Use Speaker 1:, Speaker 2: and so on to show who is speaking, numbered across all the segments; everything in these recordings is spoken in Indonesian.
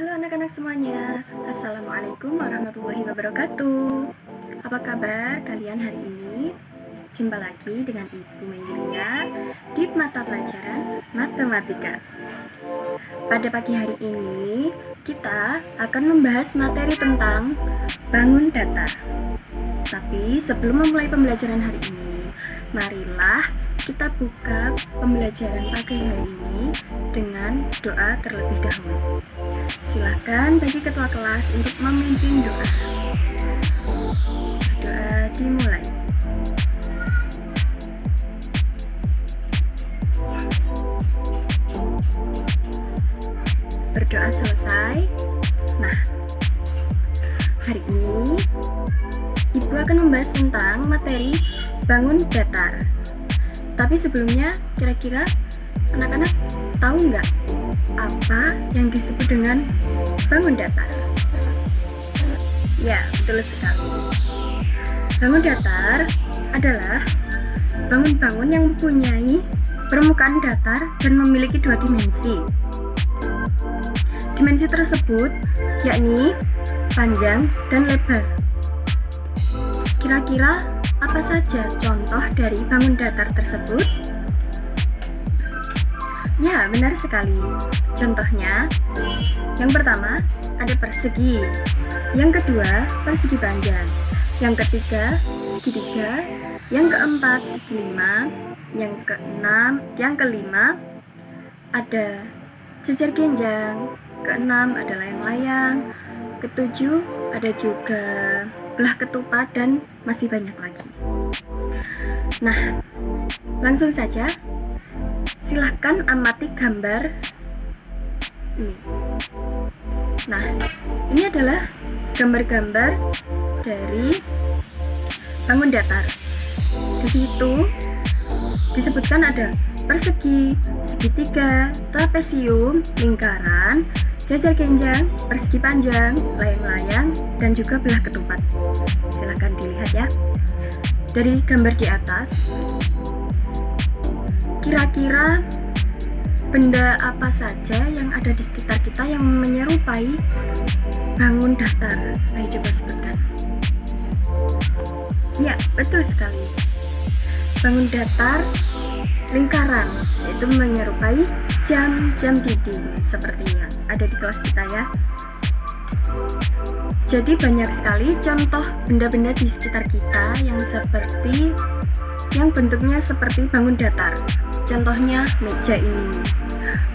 Speaker 1: Halo anak-anak semuanya, Assalamualaikum warahmatullahi wabarakatuh. Apa kabar kalian hari ini? Jumpa lagi dengan Ibu Mayuria di mata pelajaran Matematika. Pada pagi hari ini, kita akan membahas materi tentang bangun datar. Tapi sebelum memulai pembelajaran hari ini, marilah kita buka pembelajaran pagi hari ini dengan doa terlebih dahulu. Silakan bagi ketua kelas untuk memimpin doa. Doa dimulai. Berdoa selesai. Nah, hari ini Ibu akan membahas tentang materi bangun datar. Tapi sebelumnya, kira-kira anak-anak tahu nggak apa yang disebut dengan bangun datar? Ya, betul sekali. Bangun datar adalah bangun-bangun yang mempunyai permukaan datar dan memiliki dua dimensi. Dimensi tersebut yakni panjang dan lebar. Kira-kira apa saja contoh dari bangun datar tersebut? Ya, benar sekali. Contohnya, yang pertama ada persegi, yang kedua persegi panjang, yang ketiga segitiga, yang keempat segi lima, yang kelima ada jejer genjang, keenam ada layang-layang, ketujuh ada juga belah ketupat dan masih banyak lagi. Nah, langsung saja. Silahkan amati gambar ini. Nah, ini adalah gambar-gambar dari bangun datar. Di situ disebutkan ada persegi, segitiga, trapesium, lingkaran, jajar genjang, persegi panjang, layang-layang, dan juga belah ketupat. Silahkan dilihat ya. Dari gambar di atas, kira-kira benda apa saja yang ada di sekitar kita yang menyerupai bangun datar? Ayo coba sebutkan. Ya, betul sekali. Bangun datar lingkaran, yaitu menyerupai jam dinding sepertinya ada di kelas kita ya. Jadi banyak sekali contoh benda-benda di sekitar kita yang bentuknya seperti bangun datar. Contohnya meja ini.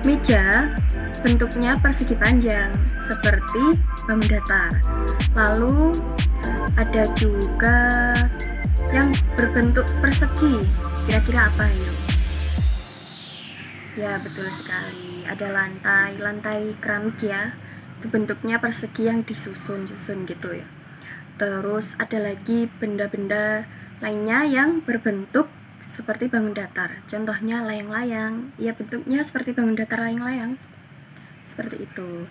Speaker 1: Meja bentuknya persegi panjang seperti bangun datar. Lalu ada juga yang berbentuk persegi. Kira-kira apa ya? Ya, betul sekali. Ada lantai keramik ya. Itu bentuknya persegi yang disusun-susun gitu ya. Terus ada lagi benda-benda lainnya yang berbentuk seperti bangun datar. Contohnya layang-layang. Ya, bentuknya seperti bangun datar layang-layang. Seperti itu.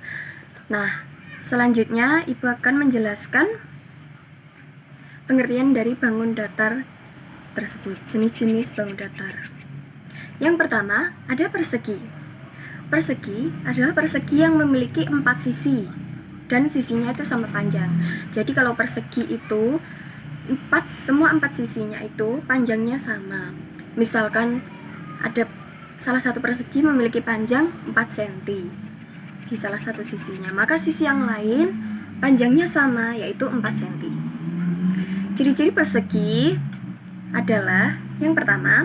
Speaker 1: Nah, selanjutnya Ibu akan menjelaskan pengertian dari bangun datar tersebut, jenis-jenis bangun datar. Yang pertama, ada persegi. Persegi adalah persegi yang memiliki 4 sisi dan sisinya itu sama panjang. Jadi kalau persegi itu semua 4 sisinya itu panjangnya sama. Misalkan ada salah satu persegi memiliki panjang 4 cm di salah satu sisinya, maka sisi yang lain panjangnya sama, yaitu 4 cm. Ciri-ciri persegi adalah yang pertama,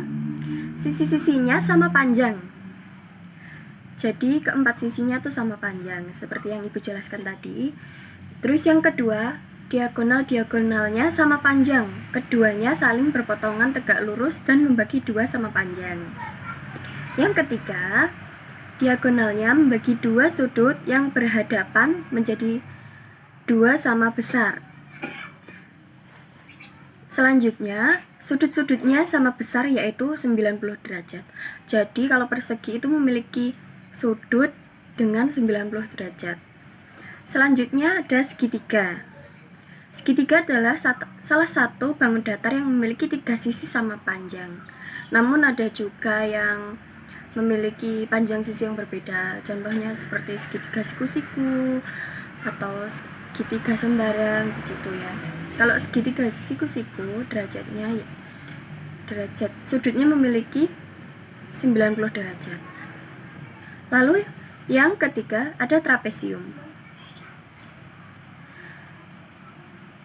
Speaker 1: sisi-sisinya sama panjang. Jadi keempat sisinya tuh sama panjang, seperti yang Ibu jelaskan tadi. Terus yang kedua, diagonal-diagonalnya sama panjang. Keduanya saling berpotongan tegak lurus dan membagi dua sama panjang. Yang ketiga, diagonalnya membagi dua sudut yang berhadapan menjadi dua sama besar. Selanjutnya, sudut-sudutnya sama besar, yaitu 90 derajat. Jadi kalau persegi itu memiliki sudut dengan 90 derajat. Selanjutnya ada segitiga. Segitiga adalah salah satu bangun datar yang memiliki 3 sisi sama panjang. Namun ada juga yang memiliki panjang sisi yang berbeda. Contohnya seperti segitiga siku-siku atau segitiga sembarang begitu ya. Kalau segitiga siku-siku derajat sudutnya memiliki 90 derajat. Lalu yang ketiga ada trapesium.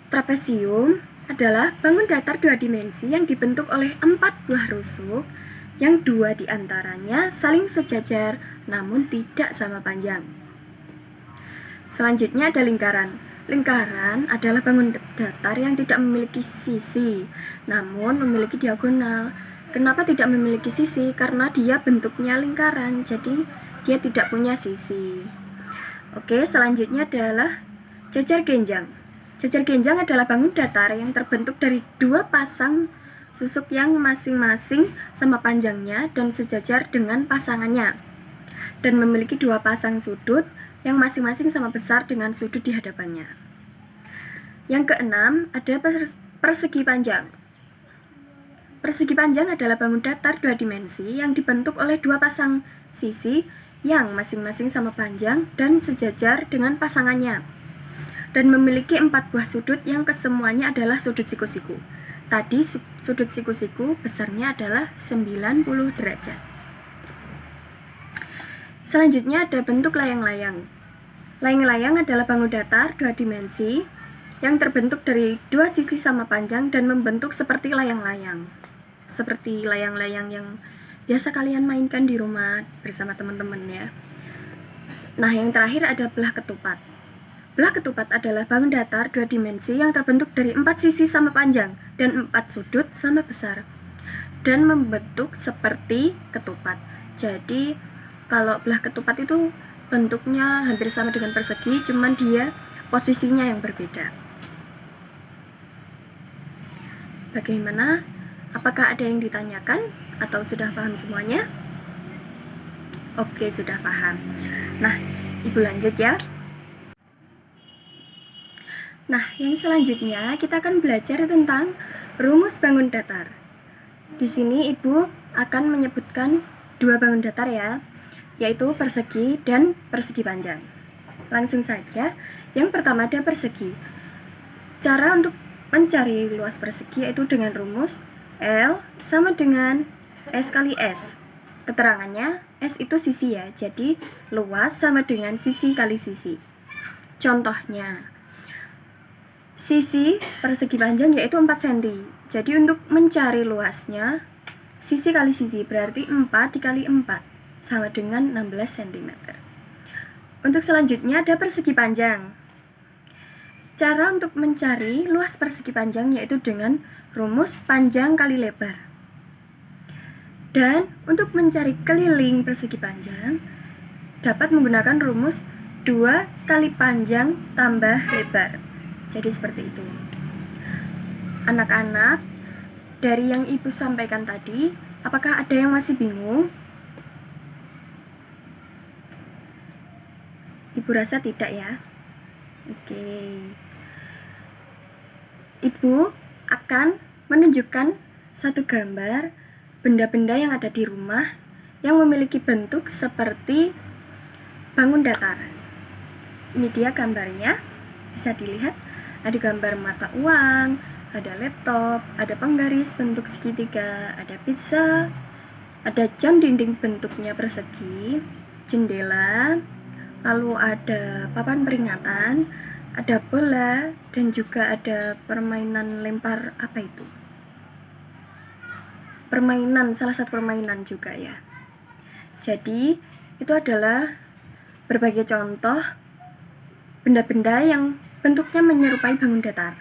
Speaker 1: Trapesium adalah bangun datar 2 dimensi yang dibentuk oleh 4 buah rusuk yang 2 diantaranya saling sejajar namun tidak sama panjang. Selanjutnya ada lingkaran. Lingkaran adalah bangun datar yang tidak memiliki sisi namun memiliki diagonal. Kenapa tidak memiliki sisi? Karena dia bentuknya lingkaran, jadi dia tidak punya sisi. Oke, selanjutnya adalah jajar genjang. Jajar genjang adalah bangun datar yang terbentuk dari 2 pasang susuk yang masing-masing sama panjangnya dan sejajar dengan pasangannya, dan memiliki 2 pasang sudut yang masing-masing sama besar dengan sudut di hadapannya. Yang keenam ada persegi panjang. Persegi panjang adalah bangun datar 2 dimensi yang dibentuk oleh 2 pasang sisi yang masing-masing sama panjang dan sejajar dengan pasangannya, dan memiliki 4 buah sudut yang kesemuanya adalah sudut siku-siku. Tadi sudut siku-siku besarnya adalah 90 derajat. Selanjutnya ada bentuk layang-layang. Layang-layang adalah bangun datar 2 dimensi yang terbentuk dari 2 sisi sama panjang dan membentuk seperti layang-layang. Seperti layang-layang yang biasa kalian mainkan di rumah bersama teman-teman ya. Nah, yang terakhir ada belah ketupat. Belah ketupat adalah bangun datar 2 dimensi yang terbentuk dari 4 sisi sama panjang dan 4 sudut sama besar dan membentuk seperti ketupat. Jadi kalau belah ketupat itu bentuknya hampir sama dengan persegi, cuman dia posisinya yang berbeda. Bagaimana? Apakah ada yang ditanyakan atau sudah paham semuanya? Oke, sudah paham. Nah, Ibu lanjut ya. Nah, yang selanjutnya kita akan belajar tentang rumus bangun datar. Di sini Ibu akan menyebutkan 2 bangun datar ya, yaitu persegi dan persegi panjang. Langsung saja, yang pertama ada persegi. Cara untuk mencari luas persegi yaitu dengan rumus L sama dengan S kali S. Keterangannya, S itu sisi ya, jadi luas sama dengan sisi kali sisi. Contohnya, sisi persegi panjang yaitu 4 cm. Jadi untuk mencari luasnya, sisi kali sisi berarti 4 dikali 4 sama dengan 16 cm. Untuk selanjutnya ada persegi panjang. Cara untuk mencari luas persegi panjang yaitu dengan rumus panjang kali lebar. Dan untuk mencari keliling persegi panjang dapat menggunakan rumus 2 kali panjang tambah lebar. Jadi seperti itu. Anak-anak, dari yang Ibu sampaikan tadi, apakah ada yang masih bingung? Ibu rasa tidak ya. Oke. Ibu akan menunjukkan satu gambar benda-benda yang ada di rumah yang memiliki bentuk seperti bangun datar. Ini dia gambarnya, bisa dilihat. Ada gambar mata uang, ada laptop, ada penggaris bentuk segitiga, ada pizza, ada jam dinding bentuknya persegi, jendela, lalu ada papan peringatan, ada bola, dan juga ada permainan lempar apa itu? Permainan, salah satu permainan juga ya. Jadi, itu adalah berbagai contoh benda-benda yang bentuknya menyerupai bangun datar.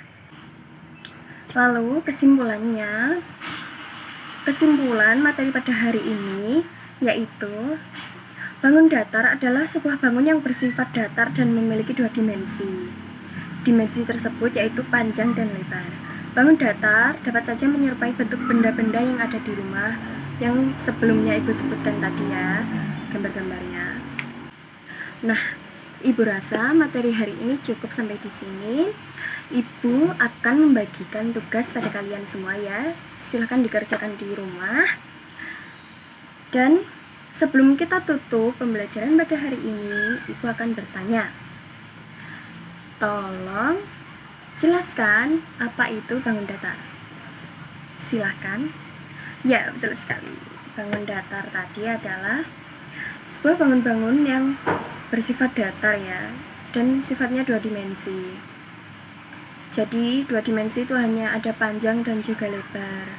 Speaker 1: Lalu kesimpulan materi pada hari ini yaitu bangun datar adalah sebuah bangun yang bersifat datar dan memiliki 2 dimensi. Dimensi tersebut yaitu panjang dan lebar. Bangun datar dapat saja menyerupai bentuk benda-benda yang ada di rumah yang sebelumnya Ibu sebutkan tadi ya, gambar-gambarnya. Nah, Ibu rasa materi hari ini cukup sampai di sini. Ibu akan membagikan tugas pada kalian semua ya. Silahkan dikerjakan di rumah. Dan Sebelum kita tutup pembelajaran pada hari ini, Ibu akan bertanya. Tolong jelaskan apa itu bangun datar. Silahkan. Ya, betul sekali. Bangun datar tadi adalah sebuah bangun-bangun yang bersifat datar ya, dan sifatnya 2 dimensi. Jadi 2 dimensi itu hanya ada panjang dan juga lebar,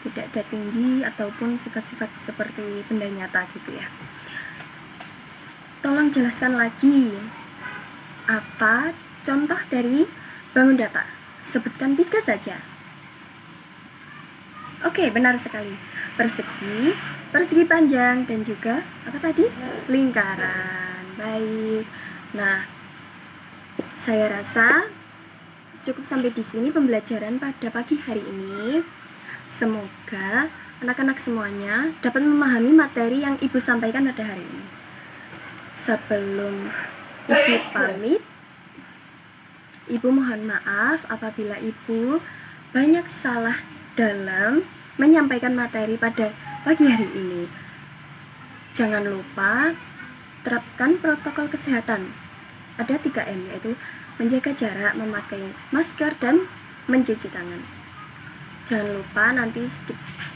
Speaker 1: tidak ada tinggi ataupun sifat-sifat seperti benda nyata gitu ya. Tolong jelaskan lagi, apa contoh dari bangun datar? Sebutkan 3 saja. Oke, benar sekali. Persegi, persegi panjang, dan juga apa tadi? Lingkaran. Baik. Nah, saya rasa cukup sampai di sini pembelajaran pada pagi hari ini. Semoga anak-anak semuanya dapat memahami materi yang Ibu sampaikan pada hari ini. Sebelum Ibu pamit, Ibu mohon maaf apabila Ibu banyak salah dalam menyampaikan materi pada pagi hari ini. Jangan lupa terapkan protokol kesehatan. Ada 3M, yaitu menjaga jarak, memakai masker, dan mencuci tangan. Jangan lupa nanti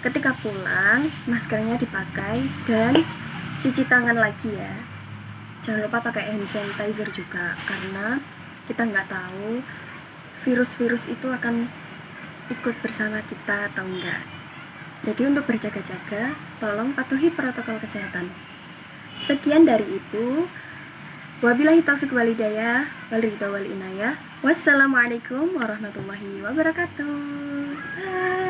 Speaker 1: ketika pulang maskernya dipakai dan cuci tangan lagi ya. Jangan lupa pakai hand sanitizer juga, karena kita nggak tahu virus-virus itu akan ikut bersama kita atau enggak. Jadi untuk berjaga-jaga, tolong patuhi protokol kesehatan. Sekian dari Ibu. Wabillahi taufiq wal hidayah, wal ridha wal inayah. Wassalamualaikum warahmatullahi wabarakatuh. Bye.